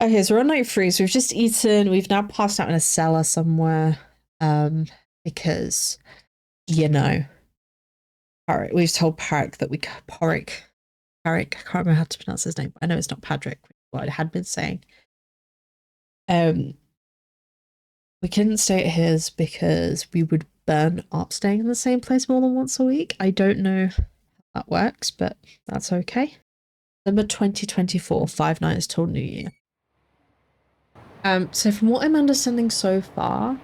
Okay, so we're on night 3, so we've just eaten. We've now passed out in a cellar somewhere. Because, you know, we've told Parik that Parik, I can't remember how to pronounce his name, but I know it's not Patrick, which is what I had been saying. We couldn't stay at his because we would burn up staying in the same place more than once a week. I don't know how that works, but that's okay. December 2024, 5 nights till New Year. So from what I'm understanding so far,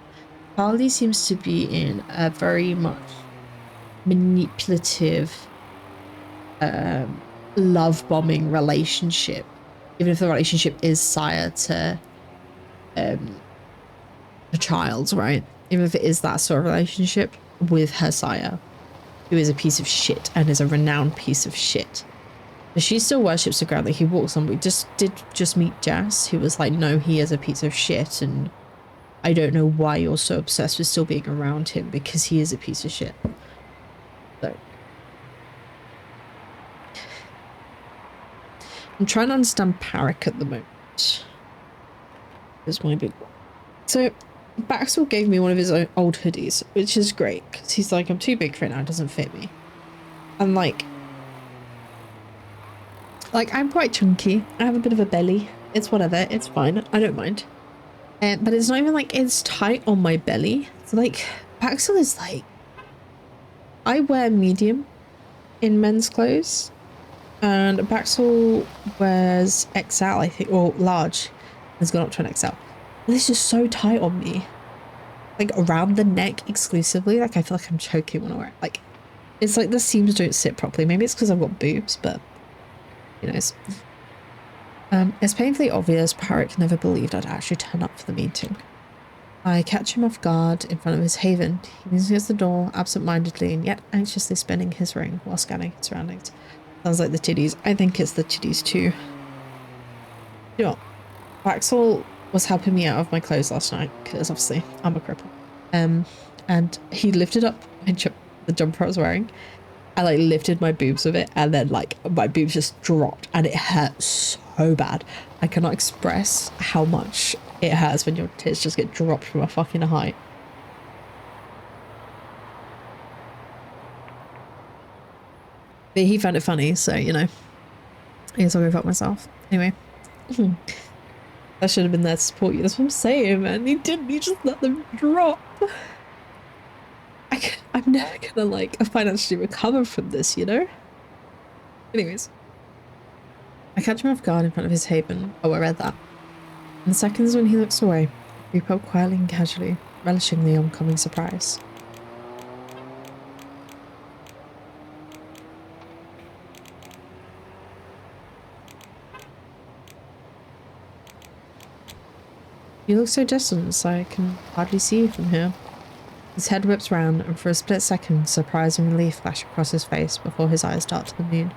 Carly seems to be in a very much manipulative, love-bombing relationship, even if the relationship is sire to a child, right? Even if it is that sort of relationship with her sire, who is a piece of shit and is a renowned piece of shit. But she still worships the ground that he walks on. We did meet Jess, who was like, no, he is a piece of shit, and I don't know why you're so obsessed with still being around him, because he is a piece of shit. So I'm trying to understand Parik at the moment. Is my big one. So Baxwell gave me one of his old hoodies, which is great, because he's like, I'm too big for it now, it doesn't fit me. And like I'm quite chunky. I have a bit of a belly. It's whatever. It's fine. I don't mind. But it's not even like it's tight on my belly. So like Baxwell is like, I wear medium in men's clothes, and Baxwell wears XL, I think, or large. Has gone up to an XL. And this is so tight on me, like around the neck exclusively. Like I feel like I'm choking when I wear it. Like it's like the seams don't sit properly. Maybe it's because I've got boobs, but you know. It's painfully obvious Parik never believed I'd actually turn up for the meeting. I catch him off guard in front of his haven. He leans against the door, absent-mindedly and yet anxiously spinning his ring while scanning his surroundings. Sounds like the titties. I think it's the titties too. You know what? Baxwell was helping me out of my clothes last night, because obviously I'm a cripple. And he lifted up the jumper I was wearing. I like lifted my boobs with it, and then like my boobs just dropped, and it hurt so bad. I cannot express how much it hurts when your tits just get dropped from a fucking height. But he found it funny, so you know, I guess I'll go fuck myself. Anyway, I should have been there to support you. That's what I'm saying, man. He didn't. He just let them drop. I'm never gonna like financially recover from this, you know? Anyways. I catch him off guard in front of his haven. Oh, I read that. In the seconds when he looks away, I creep up quietly and casually, relishing the oncoming surprise. You look so distant, so I can hardly see you from here. His head whips round, and for a split second, surprise and relief flash across his face before his eyes dart to the moon.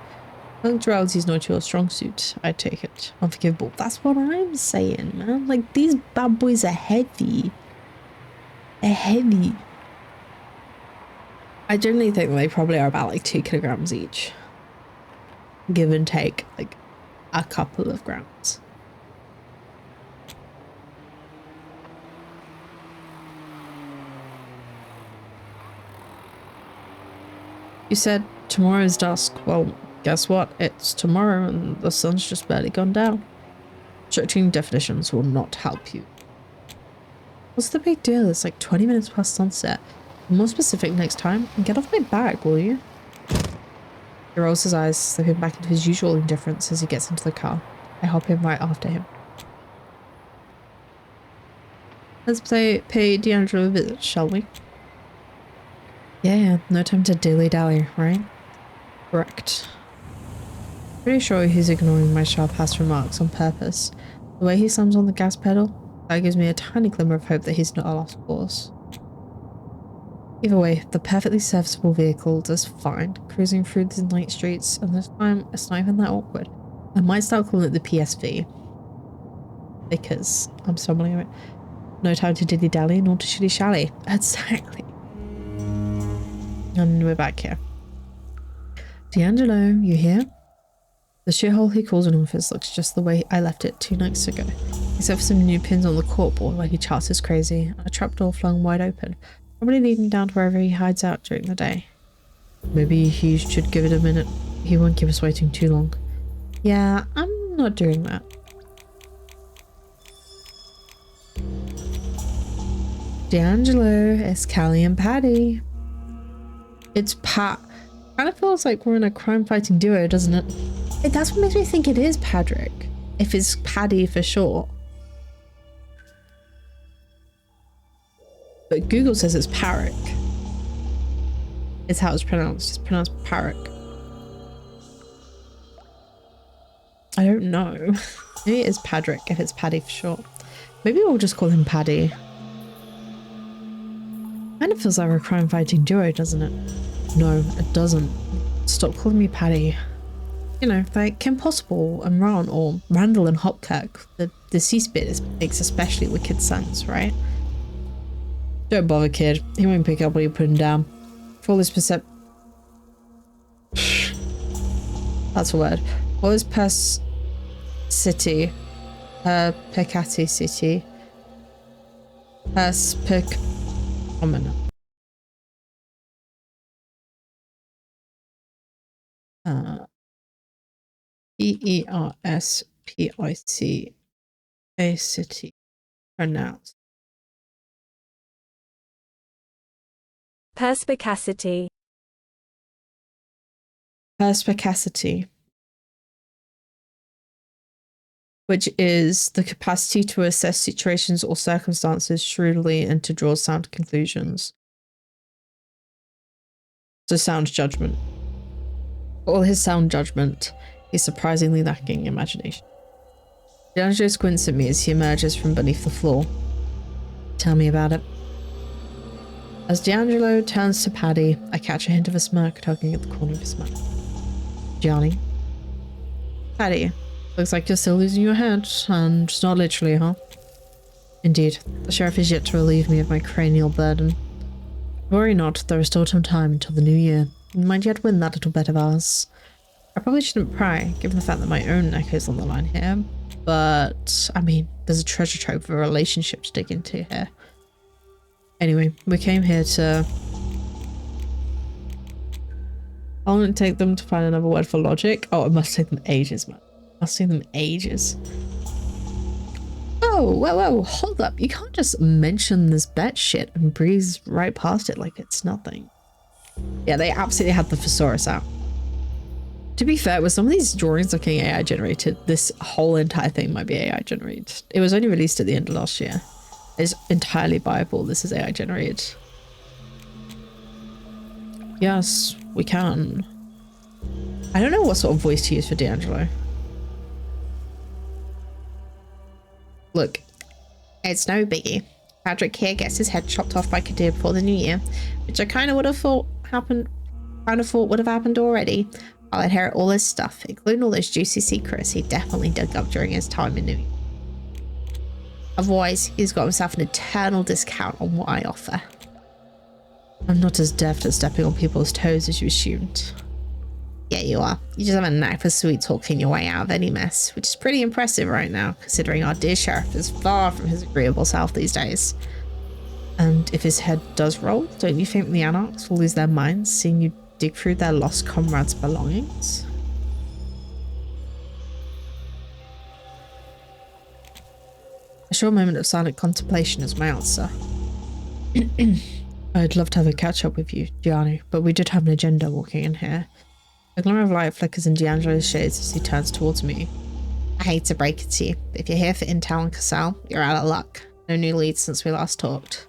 Punctuality's not your strong suit, I take it. Unforgivable. That's what I'm saying, man. Like, these bad boys are heavy. They're heavy. I generally think they probably are about like 2 kilograms each. Give and take, like, a couple of grams. You said tomorrow's dusk. Well, guess what? It's tomorrow and the sun's just barely gone down. Stretching definitions will not help you. What's the big deal? It's like 20 minutes past sunset. Be more specific next time and get off my back, will you? He rolls his eyes, slipping back into his usual indifference as he gets into the car. I hop in right after him. Let's pay D'Angelo a visit, shall we? Yeah, no time to dilly-dally, right? Correct. Pretty sure he's ignoring my sharp-ass remarks on purpose. The way he slams on the gas pedal, that gives me a tiny glimmer of hope that he's not a lost cause. Either way, the perfectly serviceable vehicle does fine, cruising through the night streets, and this time it's not even that awkward. I might start calling it the PSV. Because I'm stumbling over it. No time to dilly-dally, nor to shilly-shally. Exactly. And we're back here. D'Angelo, you here? The shithole he calls an office looks just the way I left it 2 nights ago. Except for some new pins on the corkboard where he charts is crazy. A trapdoor flung wide open, probably leading down to wherever he hides out during the day. Maybe he should give it a minute. He won't keep us waiting too long. Yeah, I'm not doing that. D'Angelo, it's Callie and Patty. It's Pat. Kind of feels like we're in a crime-fighting duo, doesn't it? That's what makes me think it is Patrick. If it's Paddy for short. But Google says it's Parrick. It's how it's pronounced. It's pronounced Parrick. I don't know. Maybe it is Patrick if it's Paddy for short. Maybe we'll just call him Paddy. Kind of feels like we're a crime-fighting duo, doesn't it? No, it doesn't. Stop calling me Paddy. You know, like Kim Possible and Ron, or Randall and Hopkirk. The deceased bit makes especially wicked sense, right? Don't bother, kid. He won't pick up what you put him down. For all his That's a word. All his Pecati City. Perspicacia city. Pronounced. Perspicacity. Perspicacity. Which is the capacity to assess situations or circumstances shrewdly and to draw sound conclusions. So sound judgment. For all his sound judgment, he's surprisingly lacking imagination. D'Angelo squints at me as he emerges from beneath the floor. Tell me about it. As D'Angelo turns to Paddy, I catch a hint of a smirk tugging at the corner of his mouth. Gianni. Paddy, looks like you're still losing your head, and not literally, huh? Indeed, the sheriff is yet to relieve me of my cranial burden. Worry not, there is still some time until the new year. We might yet win that little bet of ours. I probably shouldn't pry, given the fact that my own neck is on the line here, but, I mean, there's a treasure trove of a relationship to dig into here. Anyway, we came here to... How long did it take them to find another word for logic? Oh, it must take them ages, man. It must take them ages. Oh, whoa, hold up. You can't just mention this bet shit and breeze right past it like it's nothing. Yeah, they absolutely had the thesaurus out. To be fair, with some of these drawings looking AI generated, this whole entire thing might be AI generated. It was only released at the end of last year. It's entirely viable. This is AI generated. Yes, we can. I don't know what sort of voice to use for D'Angelo. Look, it's no biggie. Patrick here gets his head chopped off by Kadir before the new year, which I kind of would have thought would have happened already. I'll inherit all his stuff, including all those juicy secrets he definitely dug up during his time in New York. Otherwise, he's got himself an eternal discount on what I offer. I'm not as deft at stepping on people's toes as you assumed. Yeah, you are. You just have a knack for sweet talking your way out of any mess, which is pretty impressive right now, considering our dear sheriff is far from his agreeable self these days. And if his head does roll, don't you think the anarchs will lose their minds seeing you dig through their lost comrades' belongings? A short moment of silent contemplation is my answer. I'd love to have a catch-up with you, Gianni, but we did have an agenda walking in here. A glimmer of light flickers in D'Angelo's shades as he turns towards me. I hate to break it to you, but if you're here for intel on Casal, you're out of luck. No new leads since we last talked.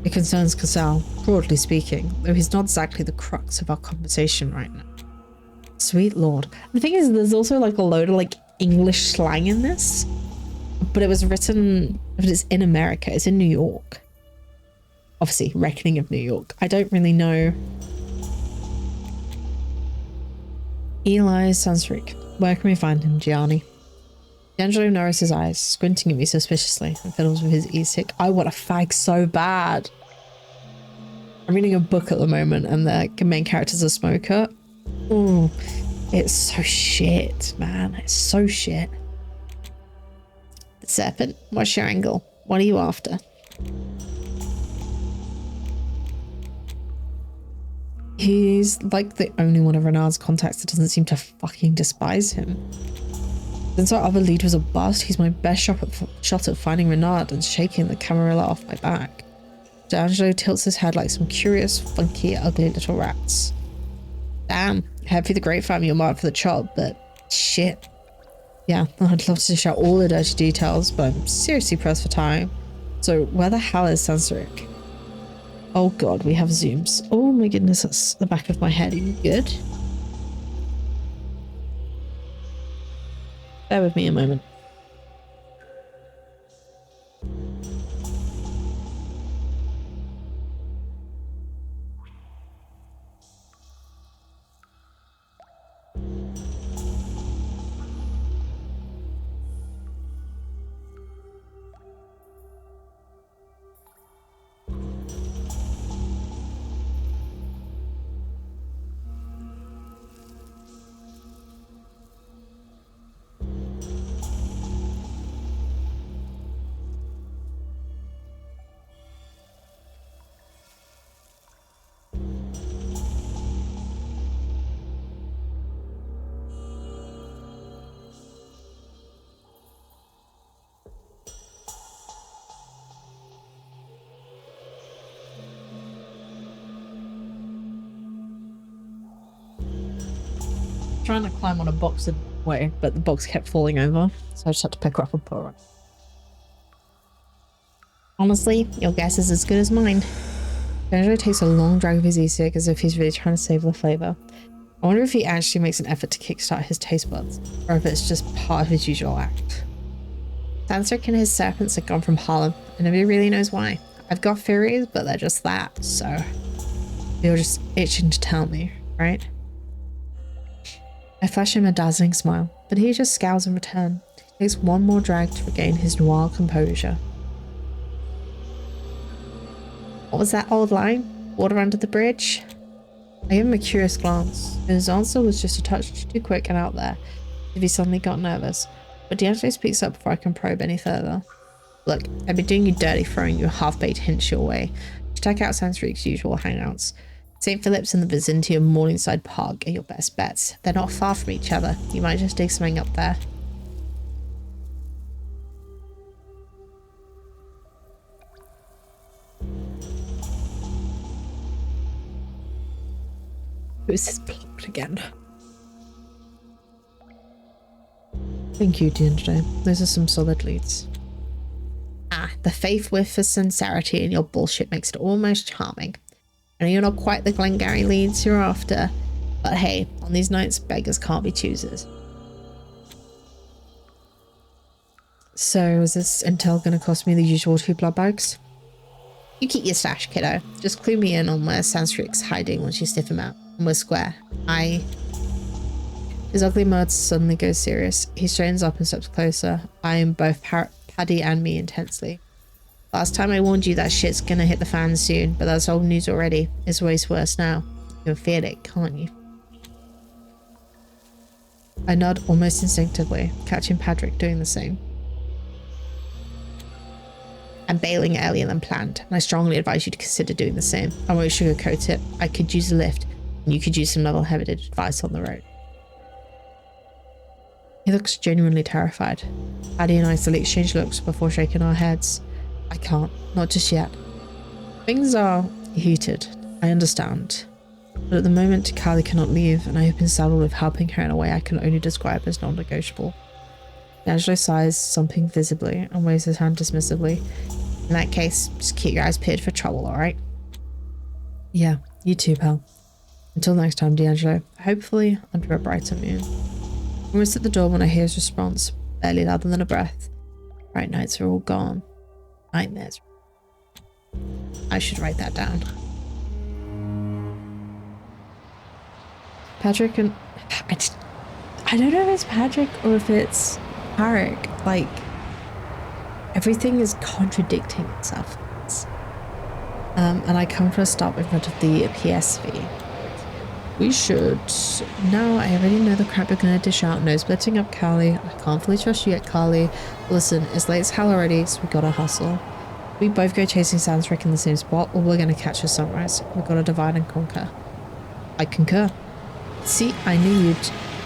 It concerns Casal, broadly speaking, though he's not exactly the crux of our conversation right now. Sweet lord. The thing is, there's also like a load of like English slang in this, but it was written, but it's in America, it's in New York. Obviously, Reckoning of New York. I don't really know. Eli Sansrick. Where can we find him, Gianni? D'Angelo narrows his eyes, squinting at me suspiciously, and fiddles with his e-stick. I want a fag so bad. I'm reading a book at the moment, and the main character's a smoker. Ooh, it's so shit, man. It's so shit. Serpent, what's your angle? What are you after? He's like the only one of Renard's contacts that doesn't seem to fucking despise him. Since our other lead was a bust, he's my best shot at finding Renard and shaking the Camarilla off my back. D'Angelo tilts his head like some curious, funky, ugly little rats. Damn, head for the grapevine, you're marked for the chop, but shit. Yeah, I'd love to shout all the dirty details, but I'm seriously pressed for time. So where the hell is Sansarik? Oh god, we have zooms. Oh my goodness, that's the back of my head. Are you good? Bear with me a moment. Trying to climb on a box in the way, but the box kept falling over, so I just had to pick her up and put her on. Honestly, your guess is as good as mine. D'Angelo takes a long drag of his e-cig as if he's really trying to save the flavour. I wonder if he actually makes an effort to kickstart his taste buds, or if it's just part of his usual act. Sansarik and his serpents have gone from Harlem, and nobody really knows why. I've got theories, but they're just that, so you're just itching to tell me, right? I flash him a dazzling smile, but he just scowls in return. He takes one more drag to regain his noir composure. What was that old line? Water under the bridge? I gave him a curious glance. His answer was just a touch too quick and out there, if he suddenly got nervous. But D'Angelo speaks up before I can probe any further. Look, I've been doing you dirty, throwing you half-baked hints your way. Check out Sansarik's usual hangouts. St. Philip's and the vicinity of Morningside Park are your best bets. They're not far from each other. You might just dig something up there. Who is this plot again? Thank you, D'Angelo. Those are some solid leads. Ah, the faith with the sincerity in your bullshit makes it almost charming. I know you're not quite the Glengarry leads you're after, but hey, on these nights, beggars can't be choosers. So, is this intel going to cost me the usual 2 blood bags? You keep your stash, kiddo. Just clue me in on where Sansarik's hiding once you sniff him out, and we're square. His ugly mouth suddenly goes serious. He straightens up and steps closer, eyeing both Paddy and me intensely. Last time I warned you that shit's gonna hit the fan soon, but that's old news already. It's way worse now. You can feel it, can't you? I nod almost instinctively, catching Patrick doing the same. I'm bailing earlier than planned, and I strongly advise you to consider doing the same. I won't sugarcoat it. I could use a lift, and you could use some level-headed advice on the road. He looks genuinely terrified. Paddy and I still exchange looks before shaking our heads. I can't, not just yet. Things are heated, I understand. But at the moment, Callie cannot leave, and I have been saddled with helping her in a way I can only describe as non-negotiable. D'Angelo sighs something visibly and waves his hand dismissively. In that case, just keep your eyes peeled for trouble, alright? Yeah, you too, pal. Until next time, D'Angelo, hopefully under a brighter moon. I'm almost at the door when I hear his response, barely louder than a breath. Bright nights are all gone. Nightmares. I should write that down. Patrick and... I don't know if it's Patrick or if it's Tarek. Like, everything is contradicting itself. And I come to a stop in front of the PSV. We should. Now I already know the crap you're gonna dish out. No splitting up, Carly. I can't fully trust you yet, Carly. Listen, it's late as hell already, so we gotta hustle. We both go chasing Sans Rick in the same spot, or we're gonna catch a sunrise. We gotta divide and conquer. I concur. See, I knew you'd...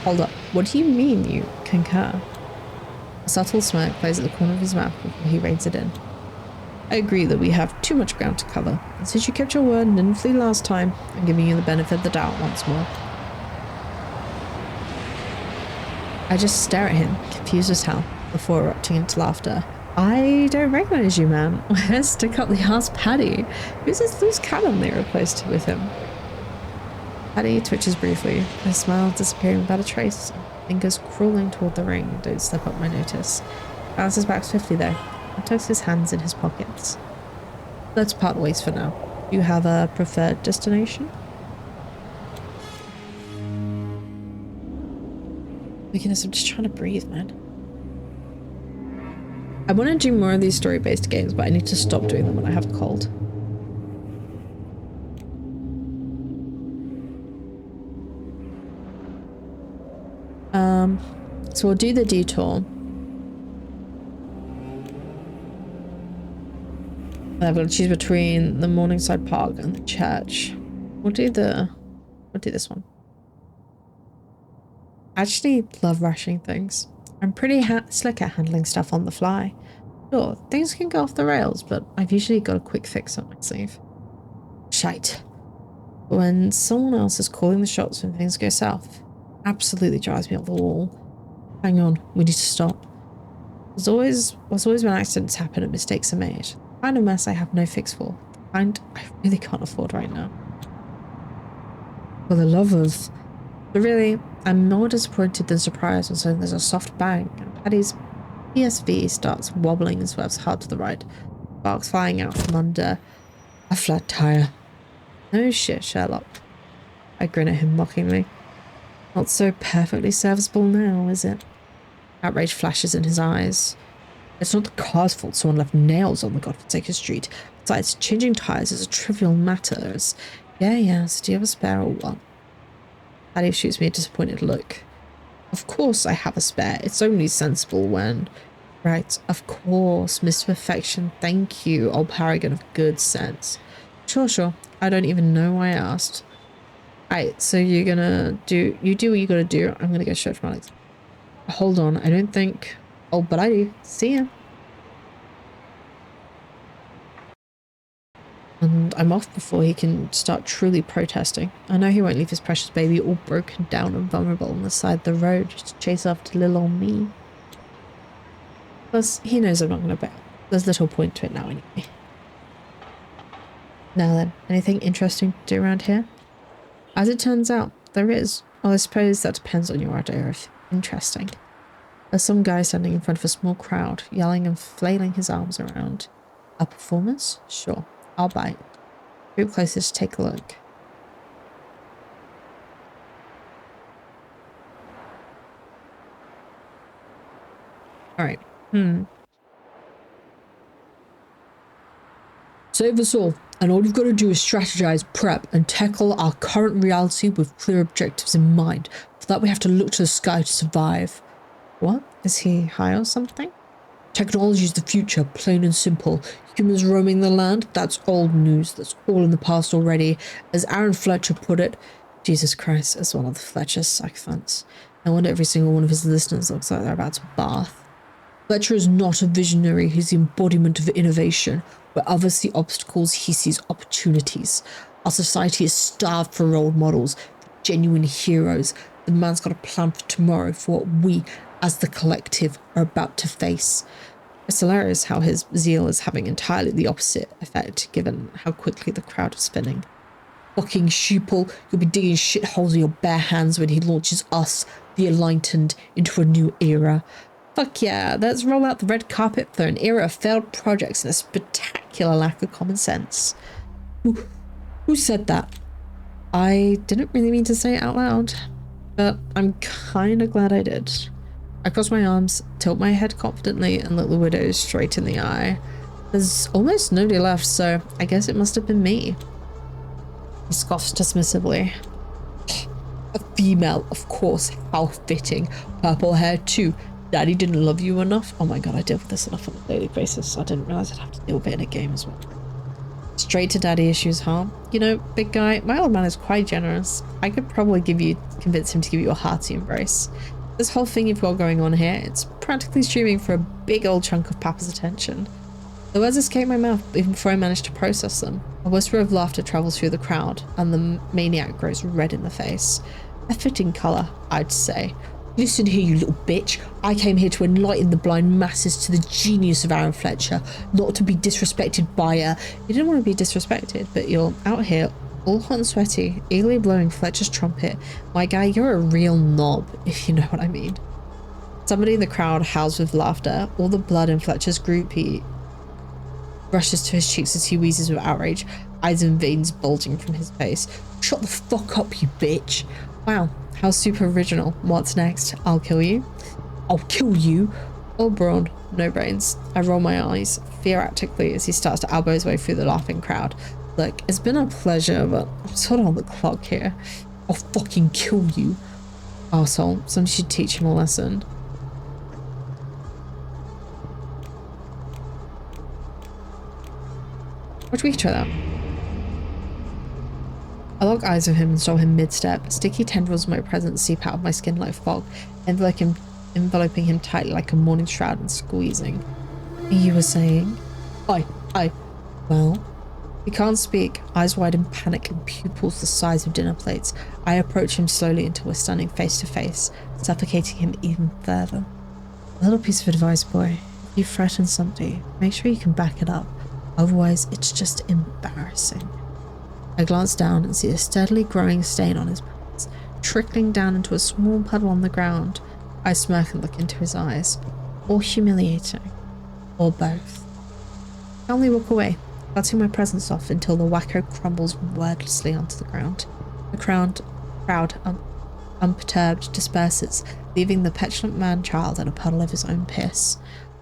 Hold up. What do you mean you concur? A subtle smirk plays at the corner of his mouth before he reins it in. I agree that we have too much ground to cover, and since you kept your word and didn't flee last time, I'm giving you the benefit of the doubt once more. I just stare at him, confused as hell, before erupting into laughter. I don't recognize you, man. Where's stick-up-the ass Paddy? Who's this loose cannon they replaced with him? Paddy twitches briefly, his smile disappearing without a trace, fingers crawling toward the ring. Don't slip up my notice. Bounces back swiftly though, and tucks his hands in his pockets. Let's part ways for now. Do you have a preferred destination? Goodness, I'm just trying to breathe, man. I want to do more of these story-based games, but I need to stop doing them when I have a cold. So we'll do the detour. I've got to choose between the Morningside Park and the church. We'll do this one. I actually love rushing things. I'm pretty slick at handling stuff on the fly. Sure, things can go off the rails, but I've usually got a quick fix up my sleeve. Shite. When someone else is calling the shots when things go south, absolutely drives me up the wall. Hang on, we need to stop. There's always when accidents happen and mistakes are made. The kind of mess I have no fix for. The kind I really can't afford right now. For the love of... But really, I'm more disappointed than surprised when suddenly there's a soft bang and Paddy's PSV starts wobbling and swerves hard to the right. Sparks flying out from under a flat tire. No shit, Sherlock. I grin at him mockingly. Not so perfectly serviceable now, is it? Outrage flashes in his eyes. It's not the car's fault someone left nails on the godforsaken street. Besides, changing tires is a trivial matter. Yeah, so do you have a spare or what? Paddy shoots me a disappointed look. Of course I have a spare. It's only sensible when... Right, of course, Mr. Perfection, thank you, old paragon of good sense. Sure. I don't even know why I asked. Right, so you do what you gotta do. I'm gonna go straight for Alex. Hold on, I don't think... Oh, but I do. See ya. And I'm off before he can start truly protesting. I know he won't leave his precious baby all broken down and vulnerable on the side of the road just to chase after little old me. Plus, he knows I'm not gonna bail. There's little point to it now anyway. Now then, anything interesting to do around here? As it turns out, there is. Well, I suppose that depends on your idea of interesting. There's some guy standing in front of a small crowd, yelling and flailing his arms around. A performance? Sure, I'll bite. Group closer to take a look. Alright, Save us all, and all you've got to do is strategize, prep, and tackle our current reality with clear objectives in mind. For that we have to look to the sky to survive. What? Is he high or something? Technology is the future, plain and simple. Humans roaming the land? That's old news. That's all in the past already. As Aaron Fletcher put it, Jesus Christ, as one of the Fletcher's sycophants. I wonder every single one of his listeners looks like they're about to bath. Fletcher is not a visionary, he's the embodiment of innovation. Where others see obstacles, he sees opportunities. Our society is starved for role models, for genuine heroes. The man's got a plan for tomorrow, for what we, as the collective, are about to face. It's hilarious how his zeal is having entirely the opposite effect, given how quickly the crowd is spinning. Fucking sheeple, you'll be digging shitholes with your bare hands when he launches us, the enlightened, into a new era. Fuck yeah, let's roll out the red carpet for an era of failed projects and a spectacular lack of common sense. Who said that? I didn't really mean to say it out loud, but I'm kind of glad I did. I cross my arms, tilt my head confidently, and look the widow straight in the eye. There's almost nobody left, so I guess it must have been me. He scoffs dismissively. A female, of course, how fitting. Purple hair too. Daddy didn't love you enough. Oh my god, I deal with this enough on a daily basis. I didn't realize I'd have to deal with it in a game as well. Straight to daddy issues, huh? You know, big guy, my old man is quite generous. I could probably convince him to give you a hearty embrace. This whole thing you've got going on here, it's practically streaming for a big old chunk of Papa's attention. The words escape my mouth even before I manage to process them. A whisper of laughter travels through the crowd, and the maniac grows red in the face. A fitting colour, I'd say. Listen here, you little bitch. I came here to enlighten the blind masses to the genius of Aaron Fletcher, not to be disrespected by her. You didn't want to be disrespected, but you're out here, all hot and sweaty, eagerly blowing Fletcher's trumpet. My guy, you're a real knob, if you know what I mean. Somebody in the crowd howls with laughter. All the blood in Fletcher's groupie rushes to his cheeks as he wheezes with outrage, eyes and veins bulging from his face. Shut the fuck up, you bitch. Wow, how super original. What's next? I'll kill you. I'll kill you. All brawn, no brains. I roll my eyes theoretically as he starts to elbow his way through the laughing crowd. Look, it's been a pleasure, but I'm sort of on the clock here. I'll fucking kill you. Arsehole, somebody should teach him a lesson. Watch me try that. I lock eyes with him and stop him mid-step. Sticky tendrils of my presence seep out of my skin like fog, enveloping him tightly like a morning shroud and squeezing. You were saying? Well, he can't speak, eyes wide in panic and pupils the size of dinner plates. I approach him slowly until we're standing face to face, suffocating him even further. A little piece of advice, boy. If you threaten somebody, make sure you can back it up. Otherwise, it's just embarrassing. I glance down and see a steadily growing stain on his pants, trickling down into a small puddle on the ground. I smirk and look into his eyes. Or humiliating. Or both. I calmly walk away, cutting my presence off until the wacko crumbles wordlessly onto the ground. The crowd, unperturbed, disperses, leaving the petulant man-child in a puddle of his own piss.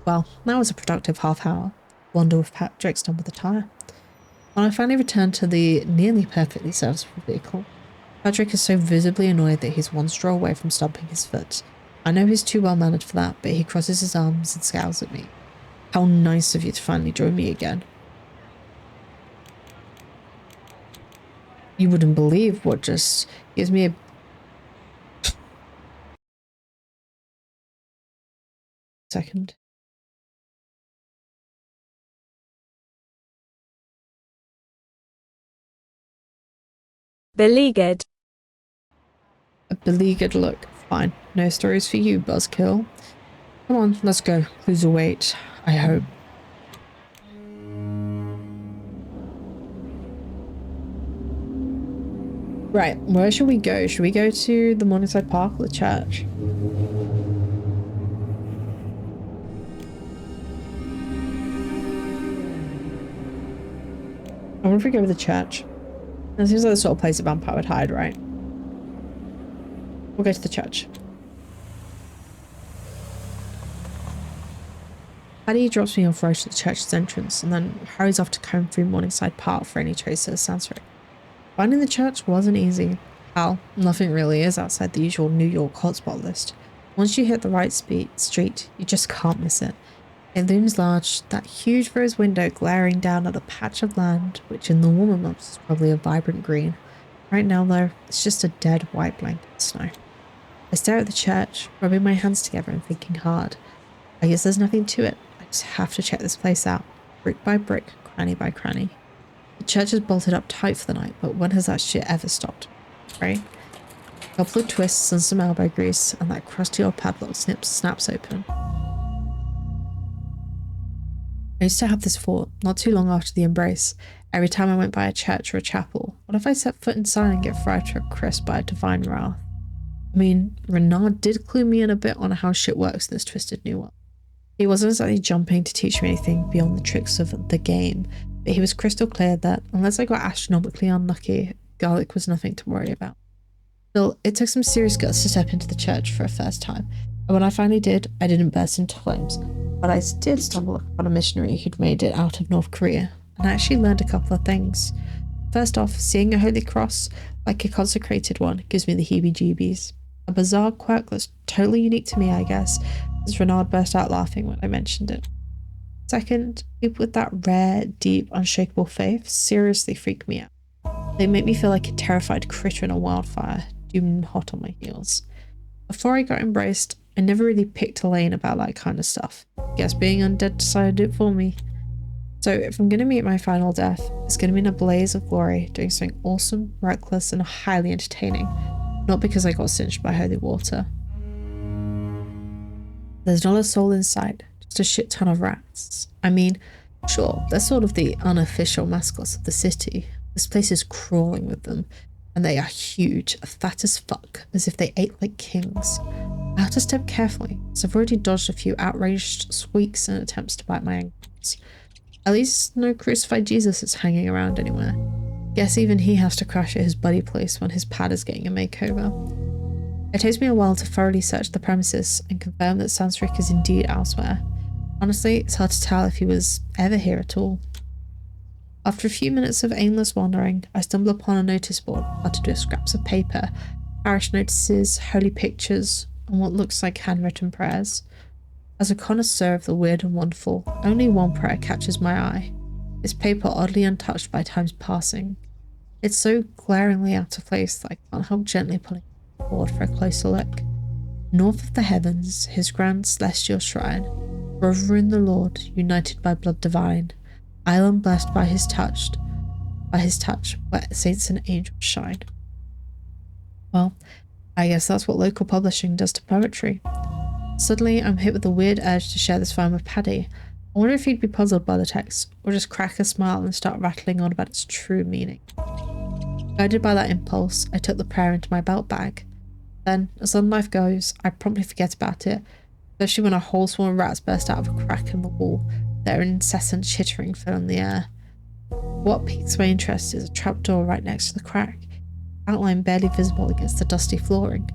Well, that was a productive half hour. Wonder if Patrick's done with the tire. When I finally return to the nearly perfectly serviceable vehicle, Patrick is so visibly annoyed that he's one stroll away from stomping his foot. I know he's too well-mannered for that, but he crosses his arms and scowls at me. How nice of you to finally join me again. You wouldn't believe what just gives me a... second. Beleaguered. A beleaguered look. Fine. No stories for you, buzzkill. Come on, let's go. Lose a weight, I hope. Right, where should we go? Should we go to the Morningside Park or the church? I wonder if we go to the church. That seems like the sort of place a vampire would hide, right? We'll go to the church. Paddy drops me off right at the church's entrance and then hurries off to comb through Morningside Park for any traces of Sansa. Finding the church wasn't easy. Hell, nothing really is outside the usual New York hotspot list. Once you hit the right street, you just can't miss it. It looms large, that huge rose window glaring down at a patch of land, which in the warmer months is probably a vibrant green. Right now, though, it's just a dead white blanket of snow. I stare at the church, rubbing my hands together and thinking hard. I guess there's nothing to it. I just have to check this place out, brick by brick, cranny by cranny. The church is bolted up tight for the night, but when has that shit ever stopped? Right? A couple of twists and some elbow grease, and that crusty old padlock snaps open. I used to have this thought, not too long after the embrace. Every time I went by a church or a chapel, what if I set foot inside and get fried to a crisp by a divine wrath? I mean, Renard did clue me in a bit on how shit works in this twisted new world. He wasn't exactly jumping to teach me anything beyond the tricks of the game, but he was crystal clear that, unless I got astronomically unlucky, garlic was nothing to worry about. Still, it took some serious guts to step into the church for a first time, and when I finally did, I didn't burst into flames. But I did stumble upon a missionary who'd made it out of North Korea, and I actually learned a couple of things. First off, seeing a holy cross, like a consecrated one, gives me the heebie-jeebies. A bizarre quirk that's totally unique to me, I guess, as Renard burst out laughing when I mentioned it. Second, people with that rare, deep, unshakable faith seriously freak me out. They make me feel like a terrified critter in a wildfire, doomed hot on my heels. Before I got embraced, I never really picked a lane about that kind of stuff. Guess being undead decided it for me. So if I'm going to meet my final death, it's going to be in a blaze of glory, doing something awesome, reckless, and highly entertaining. Not because I got singed by holy water. There's not a soul in sight, just a shit ton of rats. I mean, sure, they're sort of the unofficial mascots of the city. This place is crawling with them, and they are huge, fat as fuck, as if they ate like kings. I have to step carefully, as I've already dodged a few outraged squeaks and attempts to bite my ankles. At least no crucified Jesus is hanging around anywhere. Guess even he has to crash at his buddy place when his pad is getting a makeover. It takes me a while to thoroughly search the premises and confirm that Sansric is indeed elsewhere. Honestly, it's hard to tell if he was ever here at all. After a few minutes of aimless wandering, I stumble upon a notice board cluttered with scraps of paper, parish notices, holy pictures, and what looks like handwritten prayers. As a connoisseur of the weird and wonderful, only one prayer catches my eye. Its paper oddly untouched by time's passing. It's so glaringly out of place that I can't help gently pulling it forward for a closer look. North of the heavens, his grand celestial shrine, brother in the Lord, united by blood divine, island blessed by his touch, where saints and angels shine. Well, I guess that's what local publishing does to poetry. Suddenly, I'm hit with a weird urge to share this find with Paddy. I wonder if he'd be puzzled by the text, or just crack a smile and start rattling on about its true meaning. Guided by that impulse, I took the prayer into my belt bag. Then, as on life goes, I promptly forget about it, especially when a whole swarm of rats burst out of a crack in the wall, their incessant chittering filling the air. What piques my interest is a trapdoor right next to the crack, outline barely visible against the dusty flooring.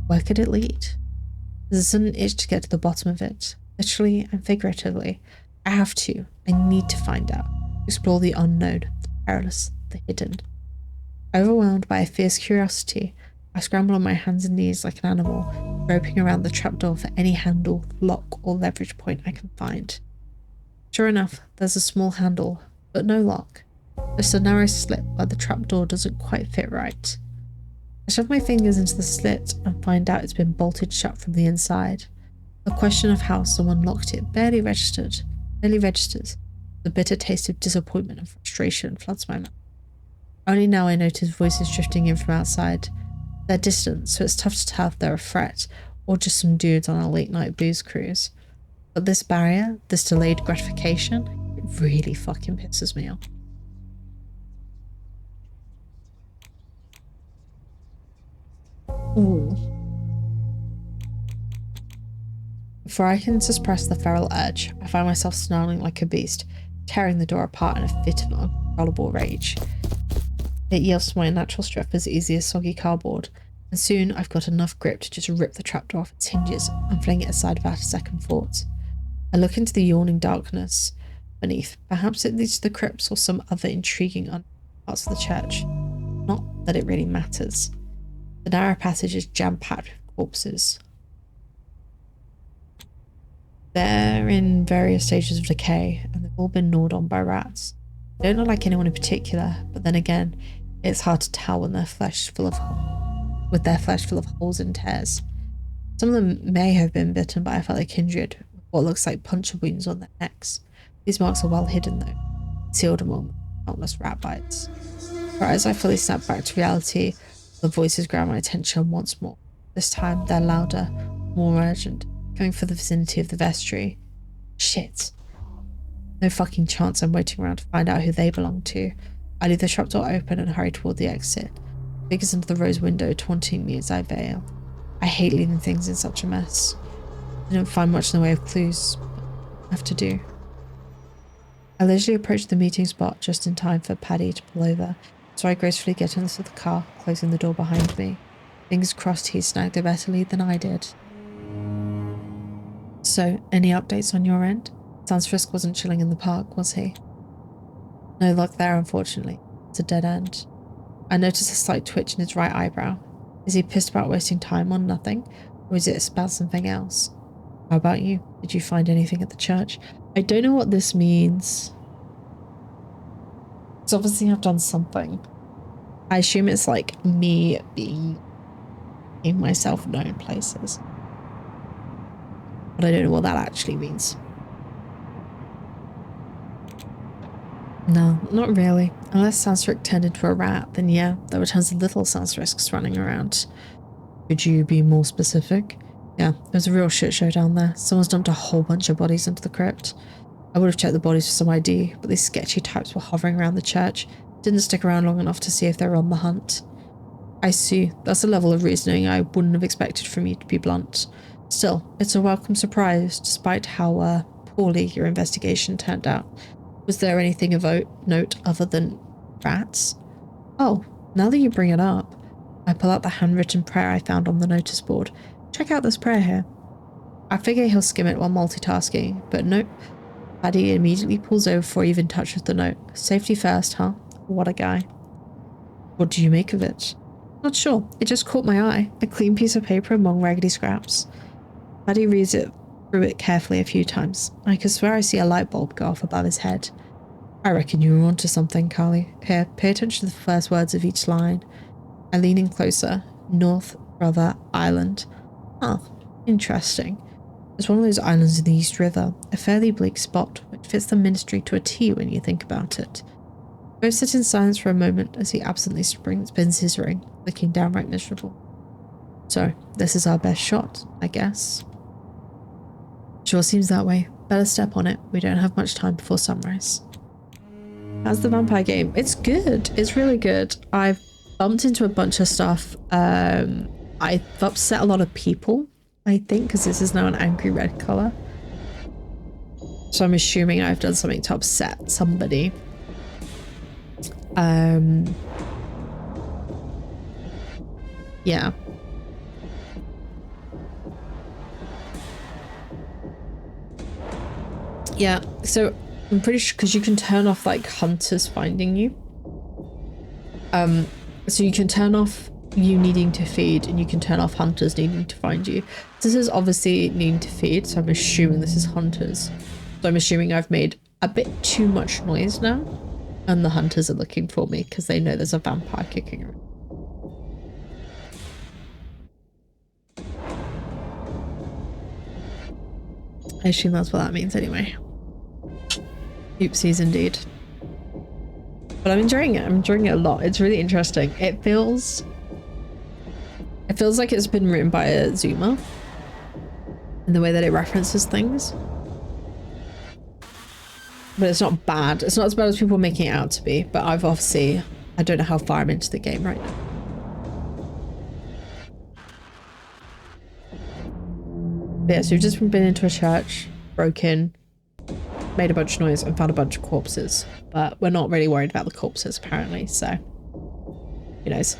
Where could it lead? There's a sudden itch to get to the bottom of it, literally and figuratively. I have to. I need to find out. Explore the unknown, the perilous, the hidden. Overwhelmed by a fierce curiosity, I scramble on my hands and knees like an animal, groping around the trapdoor for any handle, lock, or leverage point I can find. Sure enough, there's a small handle, but no lock. Just a narrow slit where the trapdoor doesn't quite fit right. I shove my fingers into the slit and find out it's been bolted shut from the inside. The question of how someone locked it barely registers. The bitter taste of disappointment and frustration floods my mouth. Only now I notice voices drifting in from outside. They're distant, so it's tough to tell if they're a threat or just some dudes on a late night booze cruise. But this barrier, this delayed gratification, it really fucking pisses me off. Ooh. Before I can suppress the feral urge, I find myself snarling like a beast, tearing the door apart in a fit of uncontrollable rage. It yields to my unnatural strength as easy as soggy cardboard, and soon I've got enough grip to just rip the trapdoor off its hinges and fling it aside without a second thought. I look into the yawning darkness beneath. Perhaps it leads to the crypts or some other intriguing parts of the church. Not that it really matters. The narrow passage is jam-packed with corpses. They're in various stages of decay, and they've all been gnawed on by rats. They don't look like anyone in particular, but then again, it's hard to tell when with their flesh full of holes and tears. Some of them may have been bitten by a fellow kindred, with what looks like puncture wounds on their necks. These marks are well hidden though, concealed among countless rat bites. But as I fully snap back to reality, the voices grab my attention once more. This time, they're louder, more urgent, coming from the vicinity of the vestry. Shit. No fucking chance I'm waiting around to find out who they belong to. I leave the trapdoor open and hurry toward the exit, figures into the rose window taunting me as I bail. I hate leaving things in such a mess. I didn't find much in the way of clues, but I have to do. I leisurely approach the meeting spot just in time for Paddy to pull over, so I gracefully get into the car, closing the door behind me. Fingers crossed he snagged a better lead than I did. So, any updates on your end? Sans Frisk wasn't chilling in the park, was he? No luck there, unfortunately. a dead end. I noticed a slight twitch in his right eyebrow. Is he pissed about wasting time on nothing? Or is it about something else? How about you? Did you find anything at the church? I don't know what this means. It's obviously I've done something. I assume it's like me being in myself known places. But I don't know what that actually means. No, not really. Unless Sansric turned into a rat, then yeah, there were tons of little Sansricks running around. Could you be more specific? Yeah, there's a real shit show down there. Someone's dumped a whole bunch of bodies into the crypt. I would have checked the bodies for some ID, but these sketchy types were hovering around the church. Didn't stick around long enough to see if they were on the hunt. I see. That's a level of reasoning I wouldn't have expected from you, to be blunt. Still, it's a welcome surprise, despite how poorly your investigation turned out. Was there anything of note other than rats? Oh, now that you bring it up, I pull out the handwritten prayer I found on the notice board. Check out this prayer here. I figure he'll skim it while multitasking, but nope. Paddy immediately pulls over before he even touches the note. Safety first, huh? What a guy. What do you make of it? Not sure. It just caught my eye. A clean piece of paper among raggedy scraps. Paddy reads it through it carefully a few times. I could swear I see a light bulb go off above his head. I reckon you were onto something, Carly. Here, pay attention to the first words of each line. I lean in closer. North Brother Island. Huh. Interesting. It's one of those islands in the East River, a fairly bleak spot, which fits the ministry to a T when you think about it. Both sit in silence for a moment as he absently spins his ring, looking downright miserable. So, this is our best shot, I guess. Sure seems that way. Better step on it. We don't have much time before sunrise. How's the vampire game? It's good. It's really good. I've bumped into a bunch of stuff. I've upset a lot of people, I think, because this is now an angry red color. So I'm assuming I've done something to upset somebody. Yeah. Yeah, so I'm pretty sure because you can turn off like hunters finding you. So you can turn off you needing to feed and you can turn off hunters needing to find you. This is obviously needing to feed, so I'm assuming this is hunters. So I'm assuming I've made a bit too much noise now and the hunters are looking for me because they know there's a vampire kicking around. I assume that's what that means anyway. Oopsies indeed. But I'm enjoying it. I'm enjoying it a lot. It's really interesting. It feels like it's been written by a Zoomer in the way that it references things. But it's not bad. It's not as bad as people are making it out to be. But I don't know how far I'm into the game right now. But yeah, so we've just been into a church, broke in, made a bunch of noise and found a bunch of corpses. But we're not really worried about the corpses apparently, so who knows.